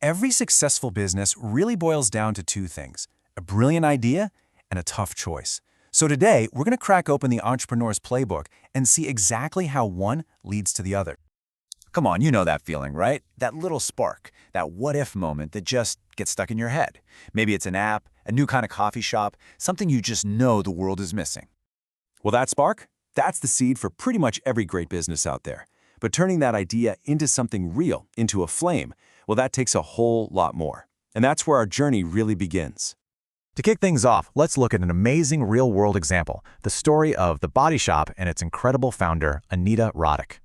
Every successful business really boils down to two things: a brilliant idea and a tough choice. So today, we're going to crack open the entrepreneur's playbook and see exactly how one leads to the other. Come on, you know that feeling, right? That little spark, that what-if moment that just gets stuck in your head. Maybe it's an app, a new kind of coffee shop, something you just know the world is missing. Well, that spark? That's the seed for pretty much every great business out there. But turning that idea into something real, into a flame, well, that takes a whole lot more. And that's where our journey really begins. To kick things off, let's look at an amazing real-world example, the story of The Body Shop and its incredible founder, Anita Roddick.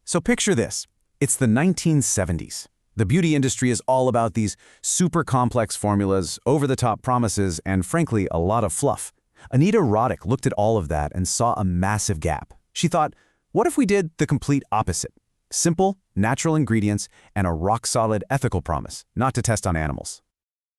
So picture this. It's the 1970s. The beauty industry is all about these super complex formulas, over-the-top promises, and frankly, a lot of fluff. Anita Roddick looked at all of that and saw a massive gap. She thought, what if we did the complete opposite? Simple, natural ingredients, and a rock-solid ethical promise, not to test on animals.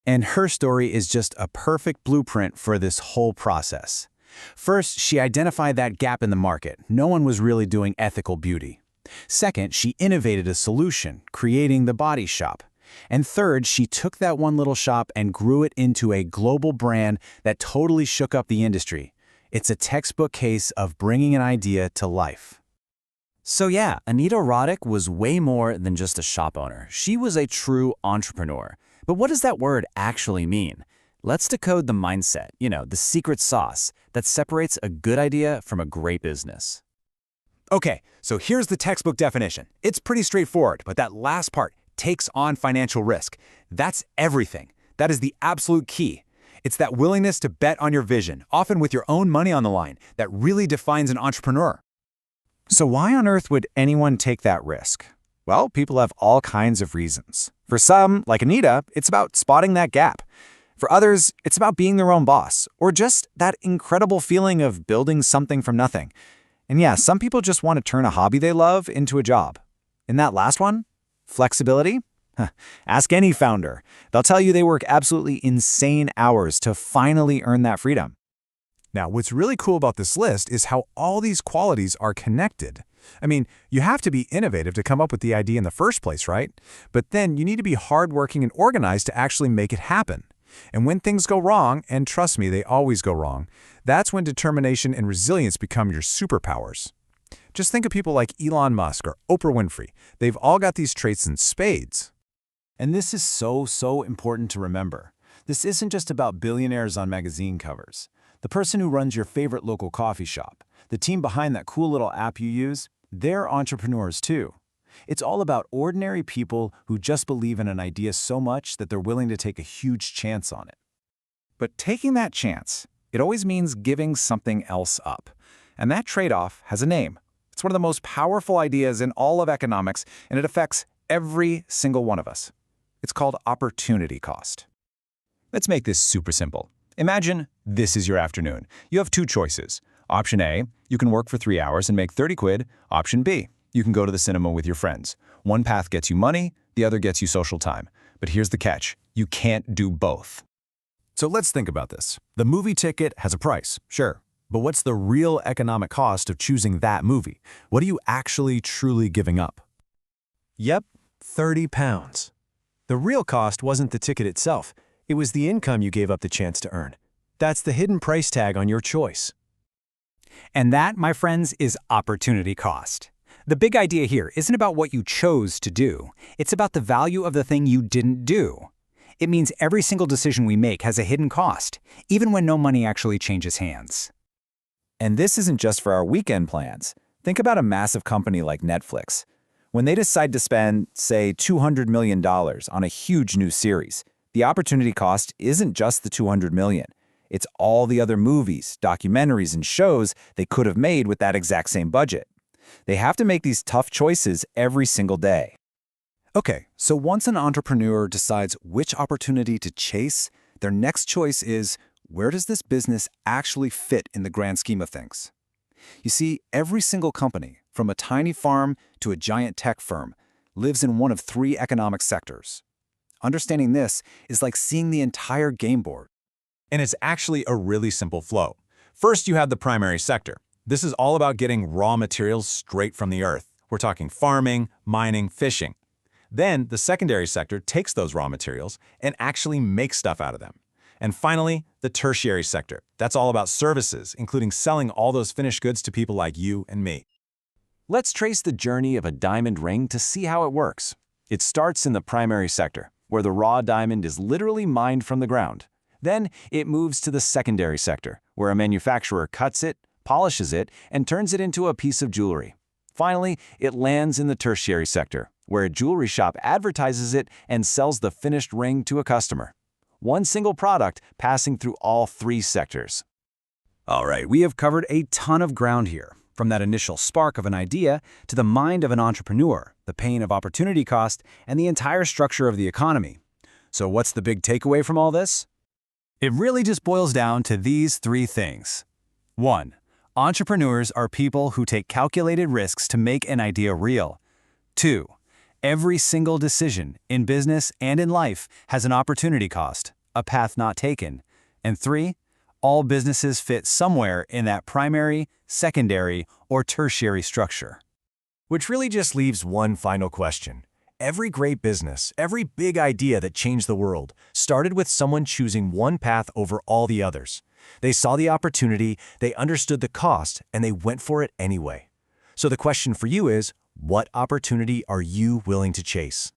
And her story is just a perfect blueprint for this whole process. First, she identified that gap in the market. No one was really doing ethical beauty. Second, she innovated a solution, creating The Body Shop. And third, she took that one little shop and grew it into a global brand that totally shook up the industry. It's a textbook case of bringing an idea to life. So yeah, Anita Roddick was way more than just a shop owner. She was a true entrepreneur. But what does that word actually mean? Let's decode the mindset, the secret sauce that separates a good idea from a great business. Okay, so here's the textbook definition. It's pretty straightforward, but that last part, takes on financial risk. That's everything. That is the absolute key. It's that willingness to bet on your vision, often with your own money on the line, that really defines an entrepreneur. So why on earth would anyone take that risk? Well, people have all kinds of reasons. For some, like Anita, it's about spotting that gap. For others, it's about being their own boss, or just that incredible feeling of building something from nothing. And yeah, some people just want to turn a hobby they love into a job. And that last one? Flexibility? Ask any founder. They'll tell you they work absolutely insane hours to finally earn that freedom. Now, what's really cool about this list is how all these qualities are connected. I mean, you have to be innovative to come up with the idea in the first place, right? But then you need to be hardworking and organized to actually make it happen. And when things go wrong, and trust me, they always go wrong, that's when determination and resilience become your superpowers. Just think of people like Elon Musk or Oprah Winfrey. They've all got these traits in spades. And this is so important to remember. This isn't just about billionaires on magazine covers. The person who runs your favorite local coffee shop, the team behind that cool little app you use, they're entrepreneurs too. It's all about ordinary people who just believe in an idea so much that they're willing to take a huge chance on it. But taking that chance, it always means giving something else up. And that trade-off has a name. It's one of the most powerful ideas in all of economics, and it affects every single one of us. It's called opportunity cost. Let's make this super simple. Imagine this is your afternoon. You have two choices. Option A, you can work for 3 hours and make 30 quid. Option B, you can go to the cinema with your friends. One path gets you money, the other gets you social time. But here's the catch. You can't do both. So let's think about this. The movie ticket has a price, sure. But what's the real economic cost of choosing that movie? What are you actually truly giving up? Yep, £30. The real cost wasn't the ticket itself. It was the income you gave up the chance to earn. That's the hidden price tag on your choice. And that, my friends, is opportunity cost. The big idea here isn't about what you chose to do. It's about the value of the thing you didn't do. It means every single decision we make has a hidden cost, even when no money actually changes hands. And this isn't just for our weekend plans. Think about a massive company like Netflix. When they decide to spend, say, $200 million on a huge new series, the opportunity cost isn't just the $200 million. It's all the other movies, documentaries, and shows they could have made with that exact same budget. They have to make these tough choices every single day. Okay, so once an entrepreneur decides which opportunity to chase, their next choice is, where does this business actually fit in the grand scheme of things? You see, every single company, from a tiny farm to a giant tech firm, lives in one of three economic sectors. Understanding this is like seeing the entire game board. And it's actually a really simple flow. First, you have the primary sector. This is all about getting raw materials straight from the earth. We're talking farming, mining, fishing. Then the secondary sector takes those raw materials and actually makes stuff out of them. And finally, the tertiary sector. That's all about services, including selling all those finished goods to people like you and me. Let's trace the journey of a diamond ring to see how it works. It starts in the primary sector, where the raw diamond is literally mined from the ground. Then it moves to the secondary sector, where a manufacturer cuts it, polishes it, and turns it into a piece of jewelry. Finally, it lands in the tertiary sector, where a jewelry shop advertises it and sells the finished ring to a customer. One single product passing through all three sectors. All right, we have covered a ton of ground here, from that initial spark of an idea to the mind of an entrepreneur, the pain of opportunity cost, and the entire structure of the economy. So what's the big takeaway from all this? It really just boils down to these three things. 1. Entrepreneurs are people who take calculated risks to make an idea real. 2. Every single decision, in business and in life, has an opportunity cost, a path not taken. And 3. All businesses fit somewhere in that primary, secondary, or tertiary structure. Which really just leaves one final question. Every great business, every big idea that changed the world, started with someone choosing one path over all the others. They saw the opportunity, they understood the cost, and they went for it anyway. So the question for you is, what opportunity are you willing to chase?